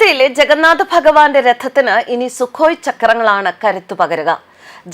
കൊൽക്കത്തയിലെ ജഗന്നാഥ ഭഗവാന്റെ രഥത്തിന് ഇനി സുഖോയ് ചക്രങ്ങളാണ് കരുത്തു പകരുക.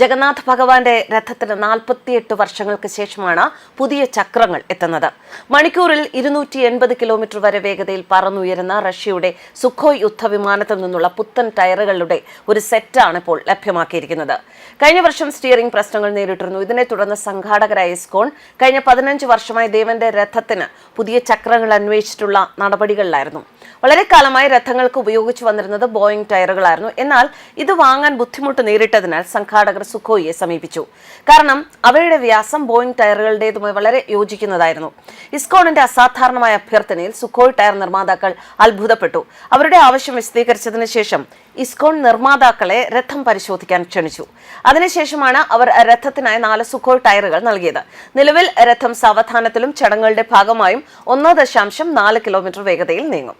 ജഗന്നാഥ ഭഗവാന്റെ രഥത്തിന് 48 വർഷങ്ങൾക്ക് ശേഷമാണ് പുതിയ ചക്രങ്ങൾ എത്തുന്നത്. മണിക്കൂറിൽ 280 കിലോമീറ്റർ വരെ വേഗതയിൽ പറന്നുയരുന്ന റഷ്യയുടെ സുഖോയ് യുദ്ധവിമാനത്തിൽ നിന്നുള്ള പുത്തൻ ടയറുകളുടെ ഒരു സെറ്റാണ് ഇപ്പോൾ ലഭ്യമാക്കിയിരിക്കുന്നത്. കഴിഞ്ഞ വർഷം സ്റ്റിയറിംഗ് പ്രശ്നങ്ങൾ നേരിട്ടിരുന്നു. ഇതിനെ തുടർന്ന് സംഘാടകരായ ഇസ്കോൺ കഴിഞ്ഞ 15 വർഷമായി ദേവന്റെ രഥത്തിന് പുതിയ ചക്രങ്ങൾ അന്വേഷിച്ചിട്ടുള്ള നടപടികളിലായിരുന്നു. വളരെ കാലമായി രഥങ്ങൾക്ക് ഉപയോഗിച്ചു വന്നിരുന്നത് ബോയിങ് ടയറുകളായിരുന്നു. എന്നാൽ ഇത് വാങ്ങാൻ ബുദ്ധിമുട്ട് നേരിട്ടതിനാൽ സംഘാടകർ സുഖോയിയെ സമീപിച്ചു. കാരണം അവയുടെ വ്യാസം ബോയിങ് ടയറുകളുടേതുമായി വളരെ യോജിക്കുന്നതായിരുന്നു. ഇസ്കോണിന്റെ അസാധാരണമായ അഭ്യർത്ഥനയിൽ സുഖോയ് ടയർ നിർമ്മാതാക്കൾ അത്ഭുതപ്പെട്ടു. അവരുടെ ആവശ്യം വിശദീകരിച്ചതിന് ശേഷം ഇസ്കോൺ നിർമ്മാതാക്കളെ രഥം പരിശോധിക്കാൻ ക്ഷണിച്ചു. അതിനുശേഷമാണ് അവർ രഥത്തിനായി 4 സുഖോയ് ടയറുകൾ നൽകിയത്. നിലവിൽ രഥം സാവധാനത്തിലും ചടങ്ങുകളുടെ ഭാഗമായും 1.4 കിലോമീറ്റർ വേഗതയിൽ നീങ്ങും.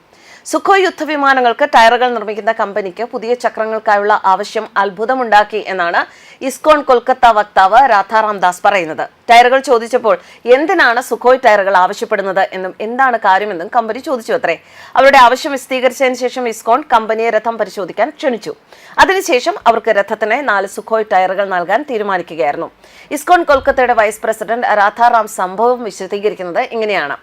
സുഖോയ് യുദ്ധവിമാനങ്ങൾക്ക് ടയറുകൾ നിർമ്മിക്കുന്ന കമ്പനിക്ക് പുതിയ ചക്രങ്ങൾക്കായുള്ള ആവശ്യം അത്ഭുതമുണ്ടാക്കി എന്നാണ് ഇസ്കോൺ കൊൽക്കത്ത വക്താവ് രാധാറാം ദാസ് പറയുന്നത്. ടയറുകൾ ചോദിച്ചപ്പോൾ എന്തിനാണ് സുഖോയ് ടയറുകൾ ആവശ്യപ്പെടുന്നത് എന്നും എന്താണ് കാര്യമെന്നും കമ്പനി ചോദിച്ചു അത്രേ. അവരുടെ ആവശ്യം വിശദീകരിച്ചതിന് ശേഷം ഇസ്കോൺ കമ്പനിയെ രഥം പരിശോധിക്കാൻ ക്ഷണിച്ചു. അതിനുശേഷം അവർക്ക് രഥത്തിന് 4 സുഖോയ് ടയറുകൾ നൽകാൻ തീരുമാനിക്കുകയായിരുന്നു. ഇസ്കോൺ കൊൽക്കത്തയുടെ വൈസ് പ്രസിഡന്റ് രാധാറാം സംഭവം വിശദീകരിക്കുന്നത് ഇങ്ങനെയാണ്.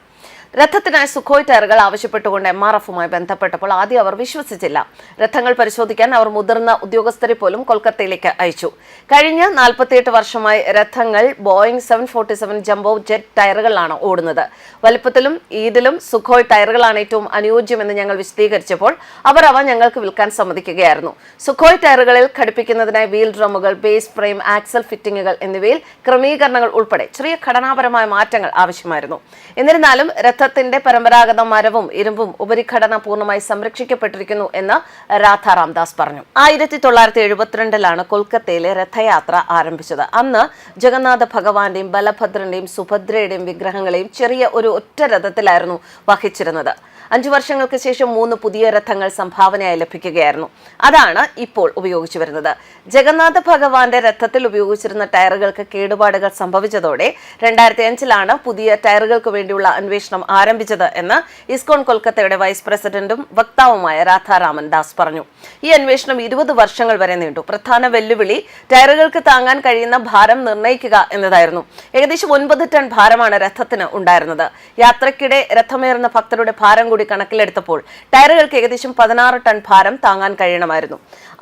രഥത്തിനായി സുഖോയ് ടയറുകൾ ആവശ്യപ്പെട്ടുകൊണ്ട് MRFുമായി ബന്ധപ്പെട്ടപ്പോൾ ആദ്യം അവർ വിശ്വസിച്ചില്ല. രഥങ്ങൾ പരിശോധിക്കാൻ അവർ മുതിർന്ന ഉദ്യോഗസ്ഥരെ പോലും കൊൽക്കത്തയിലേക്ക് അയച്ചു. കഴിഞ്ഞ 48 വർഷമായി രഥങ്ങൾ ബോയിങ് 747 ജംബോ ജെറ്റ് ടയറുകളാണ് ഓടുന്നത്. വലിപ്പത്തിലും ഈദിലും സുഖോയ് ടയറുകളാണ് ഏറ്റവും അനുയോജ്യമെന്ന് ഞങ്ങൾ വിശദീകരിച്ചപ്പോൾ അവർ അവ ഞങ്ങൾക്ക് വിൽക്കാൻ സമ്മതിക്കുകയായിരുന്നു. സുഖോയ് ടയറുകളിൽ ഘടിപ്പിക്കുന്നതിനായി വീൽ ഡ്രമ്മുകൾ, ബേസ് ഫ്രെയിം, ആക്സൽ ഫിറ്റിംഗുകൾ എന്നിവയിൽ ക്രമീകരണങ്ങൾ ഉൾപ്പെടെ ചെറിയ ഘടനാപരമായ മാറ്റങ്ങൾ ആവശ്യമായിരുന്നു. എന്നിരുന്നാലും രഥത്തിന്റെ പരമ്പരാഗത മരവും ഇരുമ്പും ഉപരിഘടന പൂർണ്ണമായി സംരക്ഷിക്കപ്പെട്ടിരിക്കുന്നു എന്ന് രാധാറാം ദാസ് പറഞ്ഞു. 1972 കൊൽക്കത്തയിലെ രഥയാത്ര ആരംഭിച്ചത്. അന്ന് ജഗന്നാഥ ഭഗവാന്റെയും ബലഭദ്രന്റെയും സുഭദ്രയുടെയും വിഗ്രഹങ്ങളെയും ചെറിയ ഒരു ഒറ്റ രഥത്തിലായിരുന്നു വഹിച്ചിരുന്നത്. 5 വർഷങ്ങൾക്ക് ശേഷം 3 പുതിയ രഥങ്ങൾ സംഭാവനയായി ലഭിക്കുകയായിരുന്നു. അതാണ് ഇപ്പോൾ ഉപയോഗിച്ചു വരുന്നത്. ജഗന്നാഥ ഭഗവാന്റെ രഥത്തിൽ ഉപയോഗിച്ചിരുന്ന ടയറുകൾക്ക് കേടുപാടുകൾ സംഭവിച്ചതോടെ 2005 പുതിയ ടയറുകൾക്ക് വേണ്ടിയുള്ള അന്വേഷണം ആരംഭിച്ചത് എന്ന് ഇസ്കോൺ കൊൽക്കത്തയുടെ വൈസ് പ്രസിഡന്റും വക്താവുമായ രാധാറാമൻ ദാസ് പറഞ്ഞു. ഈ അന്വേഷണം 20 വർഷങ്ങൾ വരെ നീണ്ടു. പ്രധാന വെല്ലുവിളി ടയറുകൾക്ക് താങ്ങാൻ കഴിയുന്ന ഭാരം നിർണ്ണയിക്കുക എന്നതായിരുന്നു. ഏകദേശം 9 ടൺ ഭാരമാണ് രഥത്തിന് ഉണ്ടായിരുന്നത്. യാത്രക്കിടെ രഥമേറുന്ന ഭക്തരുടെ ഭാരം കൂടി കണക്കിലെടുത്തപ്പോൾ ടയറുകൾക്ക് ഏകദേശം 16 ടൺ ഭാരം താങ്ങാൻ കഴിയണമായിരുന്നു.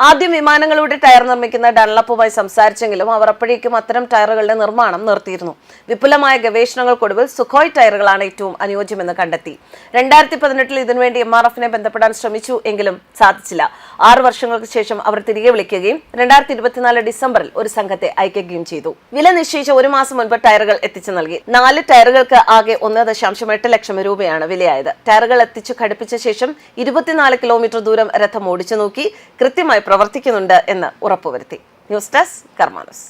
ആദ്യം വിമാനങ്ങളുടെ ടയർ നിർമ്മിക്കുന്ന ഡൺലപ്പുമായി സംസാരിച്ചെങ്കിലും അവർ അപ്പോഴേക്കും അത്തരം ടയറുകളുടെ നിർമ്മാണം നിർത്തിയിരുന്നു. വിപുലമായ ഗവേഷണങ്ങൾക്കൊടുവിൽ സുഖോയ് ടയറുകളാണ് ഏറ്റവും അനുയോജ്യമെന്ന് കണ്ടെത്തി. 2018 ഇതിനുവേണ്ടി MRFനെ ബന്ധപ്പെടാൻ ശ്രമിച്ചു എങ്കിലും സാധിച്ചില്ല. 6 വർഷങ്ങൾക്ക് ശേഷം അവർ തിരികെ വിളിക്കുകയും 2024 ഡിസംബറിൽ ഒരു സംഘത്തെ അയക്കുകയും ചെയ്തു. വില നിശ്ചയിച്ച 1 മാസം മുൻപ് ടയറുകൾ എത്തിച്ചു നൽകി. 4 ടയറുകൾക്ക് ആകെ 1.8 ലക്ഷം രൂപയാണ് വിലയായത്. ടയറുകൾ എത്തിച്ചു ഘടിപ്പിച്ച ശേഷം 24 കിലോമീറ്റർ ദൂരം രഥം ഓടിച്ചു നോക്കി കൃത്യമായി പ്രവർത്തിക്കുന്നുണ്ട് എന്ന് ഉറപ്പുവരുത്തി. News desk കർമാനസ്.